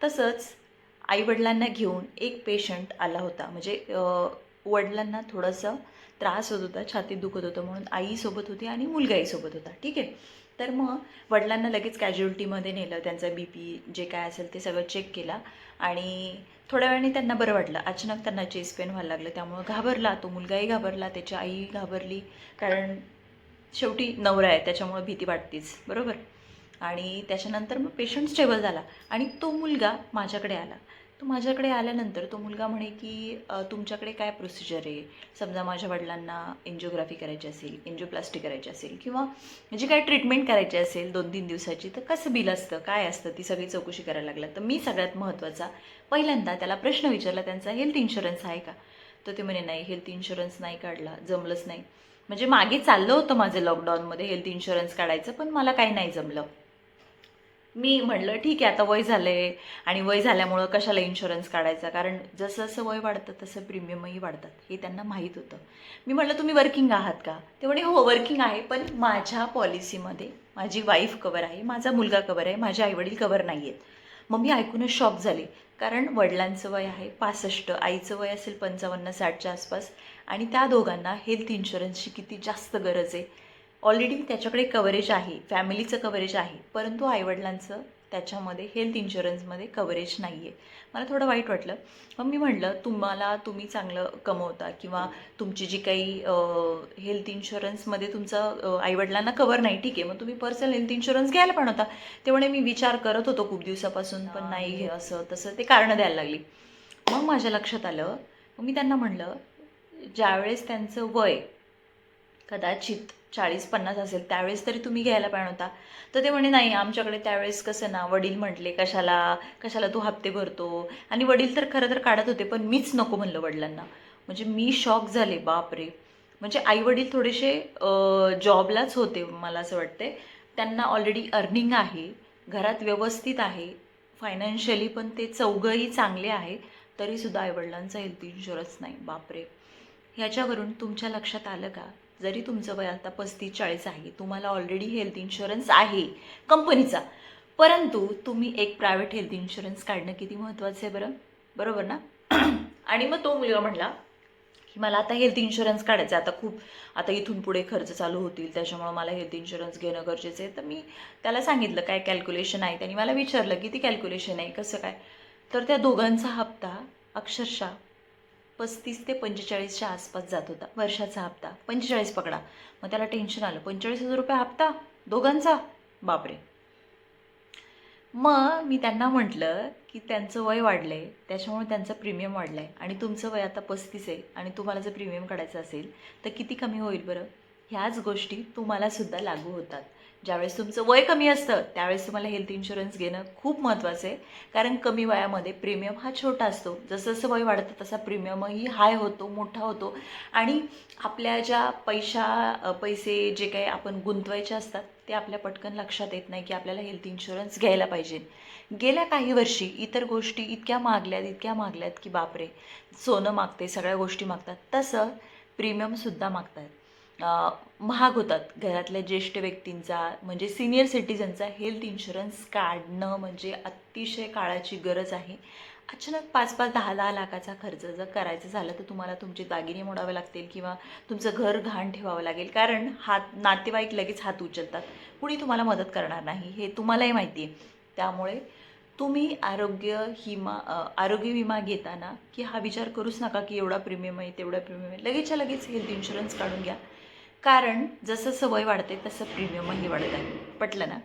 तसंच आईवडिलांना घेऊन एक पेशंट आला होता. म्हणजे वडिलांना थोडंसं त्रास होत होता, छातीत दुखत होतं म्हणून आईसोबत होती आणि मुलगाही सोबत होता. ठीक आहे. तर मग वडिलांना लगेच कॅज्युअल्टीमध्ये नेलं. त्यांचा BP जे काय असेल ते सगळं चेक केला आणि थोड्या वेळाने त्यांना बरं वाटलं. अचानक त्यांना चेस्ट पेन व्हायला लागलं. त्यामुळं घाबरला तो मुलगाही घाबरला, त्याची आई घाबरली. कारण शेवटी नवरा आहे त्याच्यामुळं भीती वाटतेच, बरोबर. आणि त्याच्यानंतर मग पेशंट स्टेबल झाला आणि तो मुलगा माझ्याकडे आला. तो माझ्याकडे आल्यानंतर तो मुलगा म्हणे की तुमच्याकडे काय प्रोसिजर आहे. समजा माझ्या वडिलांना एन्जिओग्राफी करायची असेल, एन्जिओप्लास्टी करायची असेल किंवा जी काय ट्रीटमेंट करायची असेल 2-3 दिवसाची, तर कसं बिल असतं, काय असतं, ती सगळी चौकशी करायला लागला. तर मी सगळ्यात महत्त्वाचा पहिल्यांदा त्याला प्रश्न विचारला, त्यांचा हेल्थ इन्शुरन्स आहे का. तर ते म्हणे नाही, हेल्थ इन्शुरन्स नाही काढला, जमलंच नाही. म्हणजे मागे चाललं होतं माझं लॉकडाऊनमध्ये हेल्थ इन्शुरन्स काढायचं, पण मला काही नाही जमलं. मी म्हटलं ठीक आहे, आता वय झालं आहे आणि वय झाल्यामुळं कशाला इन्शुरन्स काढायचा, कारण जसं जसं वय वाढतं तसं प्रीमियमही वाढतात, हे त्यांना माहीत होतं. मी म्हटलं तुम्ही वर्किंग आहात का. ते म्हणे हो वर्किंग आहे, पण माझ्या पॉलिसीमध्ये माझी वाईफ कवर आहे, माझा मुलगा कवर आहे, माझे आईवडील कवर नाही आहेत. मग मी ऐकूनच शॉक झाले, कारण वडिलांचं वय आहे 65, आईचं वय असेल 55-60च्या आसपास आणि त्या दोघांना हेल्थ इन्शुरन्सची किती जास्त गरज आहे. ऑलरेडी त्याच्याकडे कव्हरेज आहे, फॅमिलीचं कव्हरेज आहे, परंतु आईवडिलांचं त्याच्यामध्ये हेल्थ इन्शुरन्समध्ये कव्हरेज नाही आहे. मला थोडं वाईट वाटलं. मग मी म्हटलं तुम्ही चांगलं कमवता किंवा तुमची जी काही हेल्थ इन्शुरन्समध्ये तुमचं आईवडिलांना कव्हर नाही, ठीक आहे, मग तुम्ही पर्सनल हेल्थ इन्शुरन्स घ्यायला पण होता. ते म्हणे मी विचार करत होतो खूप दिवसापासून, पण नाही घे, असं तसं ते कारणं द्यायला लागली. मग माझ्या लक्षात आलं. मग मी त्यांना म्हटलं ज्यावेळेस त्यांचं वय कदाचित 40-50 असेल त्यावेळेस तरी तुम्ही घ्यायला पाहिजे होता. तर ते म्हणे नाही, आमच्याकडे त्यावेळेस कसं ना, वडील म्हटले कशाला कशाला तू हप्ते भरतो, आणि वडील तर खरं तर काढत होते, पण मीच नको म्हणलं वडिलांना. म्हणजे मी शॉक झाले, बापरे. म्हणजे आईवडील थोडेसे जॉबलाच होते मला असं वाटते. त्यांना ऑलरेडी अर्निंग आहे, घरात व्यवस्थित आहे, फायनान्शियली पण ते चौघंही चांगले आहे, तरीसुद्धा आईवडिलांचा हेल्थ इन्शुरन्स नाही. बापरे. ह्याच्यावरून तुमच्या लक्षात आलं का, जरी तुमचं वय आता 35-40 आहे, तुम्हाला ऑलरेडी हेल्थ इन्शुरन्स आहे कंपनीचा, परंतु तुम्ही एक प्रायव्हेट हेल्थ इन्शुरन्स काढणं किती महत्त्वाचं आहे बरं, बरोबर ना. आणि मग तो मुलगा म्हटला की मला आता हेल्थ इन्शुरन्स काढायचं आहे, आता इथून पुढे खर्च चालू होतील, त्याच्यामुळं मला हेल्थ इन्शुरन्स घेणं गरजेचं आहे. तर मी त्याला सांगितलं काय कॅल्क्युलेशन आहे. त्यांनी मला विचारलं किती कॅल्क्युलेशन आहे, कसं काय. तर त्या दोघांचा हप्ता अक्षरशः 35 ते 45च्या आसपास जात होता वर्षाचा हप्ता. 45 पकडा. मग त्याला टेन्शन आलं, 45,000 रुपये हप्ता दोघांचा, बापरे. मग मी त्यांना म्हटलं की त्यांचं वय वाढलं आहे, त्याच्यामुळे त्यांचं प्रीमियम वाढलं आहे, आणि तुमचं वय आता 35 आहे आणि तुम्हाला जर प्रीमियम काढायचं असेल तर किती कमी होईल बरं. ह्याच गोष्टी तुम्हालासुद्धा लागू होतात. ज्यावेळेस तुमचं वय कमी असतं त्यावेळेस तुम्हाला हेल्थ इन्शुरन्स घेणं खूप महत्त्वाचं आहे, कारण कमी वयामध्ये प्रीमियम हा छोटा असतो. जसं जसं वय वाढतं तसा प्रीमियमही हाय होतो, मोठा होतो, आणि आपल्या ज्या पैसे जे काही आपण गुंतवायचे असतात ते आपल्या पटकन लक्षात येत नाही की आपल्याला हेल्थ इन्शुरन्स घ्यायला पाहिजे. गेल्या काही वर्षी इतर गोष्टी इतक्या मागल्यात की बापरे, सोनं मागते, सगळ्या गोष्टी मागतात, तसं प्रीमियमसुद्धा मागतात. महाग होतात. घरातल्या ज्येष्ठ व्यक्तींचा म्हणजे सिनियर सिटीजनचा हेल्थ इन्शुरन्स काढणं म्हणजे अतिशय काळाची गरज आहे. अचानक 5-5, 10-10 लाखाचा खर्च जर करायचं झालं तर तुम्हाला तुमचे दागिने मोडावे लागतील किंवा तुमचं घर घाण ठेवावं लागेल, कारण नातेवाईक लगेच हात उचलतात, कुणी तुम्हाला मदत करणार नाही, हे तुम्हालाही माहिती आहे. त्यामुळे तुम्ही आरोग्य विमा घेताना की हा विचार करूच नका की एवढा प्रीमियम आहे, तेवढा प्रीमियम आहे. लगेचच्या लगेच हेल्थ इन्शुरन्स काढून घ्या, कारण जसं वय वाढते तसं प्रीमियमही वाढत आहे. पटलं ना.